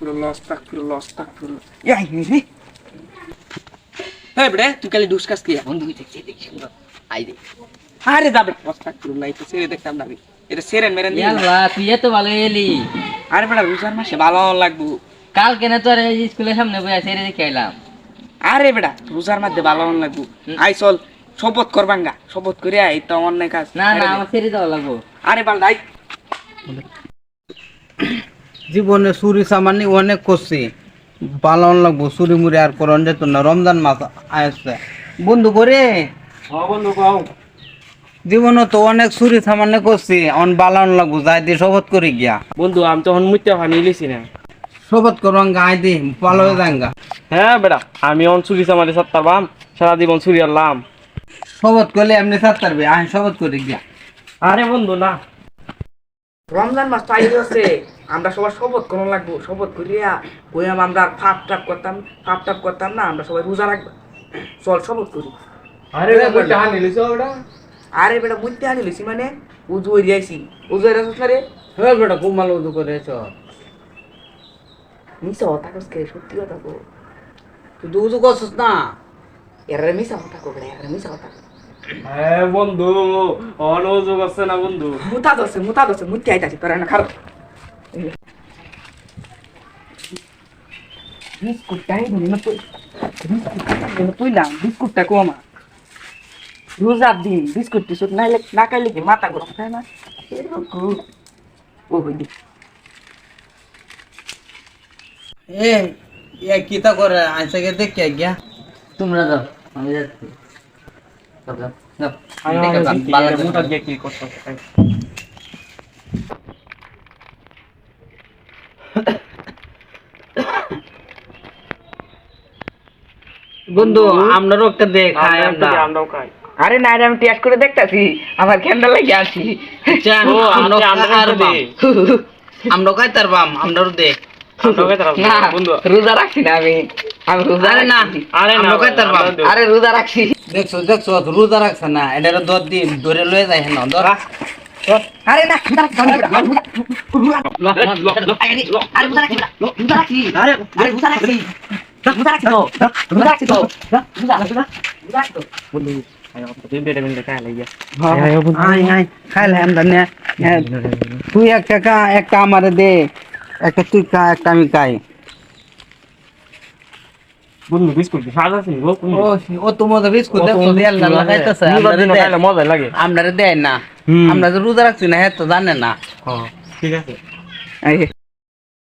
আস্তাগফিরুল্লাহ। ইয়াই রে। এই বেটা তুই কালি দুষ্কাস কি বন্ধু দেখছি সুন্দর। আই দে। আরে যাবে আস্তাগফিরুল্লাহ এটা ছেড়ে দেখতাম না আমি। এটা সেরেন মেরেন দিই। ইয়াল্লা তুই এত ভালো এলি। আরে বেটা রোজার মাসে ভালো লাগবো। কালকে না তোর এই স্কুলের সামনে বসে ছেড়ে দেখে এলাম। আরে বেটা রোজার মধ্যে ভালো লাগবো। আই চল শপথ করবাঙ্গা শপথ করে আই তো অন্যায় কাজ না না আমার ছেড়ে দেওয়া লাগবো। আরে বাল দাই জীবনে চুরি চামানি অনেক করছি, পালন লাগবো, চুরি মুড়ি আর করন যেত না। রমজান মাস আসছে বন্ধু করে জীবনে তো অনেক চুরি চামানি করছি, অন পালন লাগবো, যাই দিয়ে শপথ করে গিয়া বন্ধু আমি তখন মুইতে পানি লিছি না। শপথ করবাঙ্গা আই দি পালো যাঙ্গা। হ্যাঁ বেটা আমি অন চুরি চামারি সাত্তার বাম সারা জীবন চুরি আনলাম। শপথ করলে এমনি সারতারবে, আই শপথ করে গিয়া। আরে বন্ধু না রমজান মাস তো আইতে আছে আমরা সবাই শপথ করন লাগবো শপথ করিয়া কইয়াম আমরা ফাপ টাপ করতাম না আমরা সবাই রোজা রাখবো চল শপথ করি আরে টানি লিছ ওটা আরে বেটা মুইতে আনি লইছি মানে উজু হই যাইছি উজু হই রাখছ রে হে বেটা কুমাল উদু করেছ, মিছা কথা কস কে সত্যি কথা কো তুই তো উদু করছিস না। এর মিছা কথা কো বেটা এর মিছা কথা হ্যাঁ বন্ধু অনুযোগ আছে না বন্ধু। মুতা দছে মুতি আইতাছি তোরা না খারাপ বিস্কুটটাই না তুই না বিস্কুটটা কমা রোজার দিন বিস্কুট টিস্কুট না খাইলে কি মাথা গরম খায় না ও হইদি এ এ কিতা করে আইসা গে দেখ গিয়া। তোমরা যাও আমি যাচ্ছি। যাও, যাও, যাও। আমি দেখে যাও, ভালো করে মুটা যাও। দিয়ে কি করতে বন্ধু আপনারও একটা দেখ আমরাও খাই। আরে না রে আমি টেস্ট করে দেখতাছি আমার কেন্দ্র লাগে আছি ও আমরা খাই আমরা খাইতার বাম আমরাও দেখ। না বন্ধু রোজা রাখছি না আমি রোজা আরে না আরে না আমরা খাইতার বাম। আরে রোজা রাখছি দেখছো রোজা রাখছে না, এটা দর দিন ধরে লয়ে যায় না ধর। আরে না রোজা রাখছি বন্ধু তুই বেটা মিলে খাই লাগিয়া আয় খাইলাম জানি। তুই একটা আমারে দে, একটা তুই খা একটা আমি খাই। বন্ধু বিস্কুট সাদা আছে ও তোমাদের বিস্কুট দেখছো দিয়ে আল্লাহ লাগাইতেছে, মজা লাগে। আমরা দেয় না, আমরা যে রোজা রাখছি না হ্যাঁ তো জানে না। ঠিক আছে এই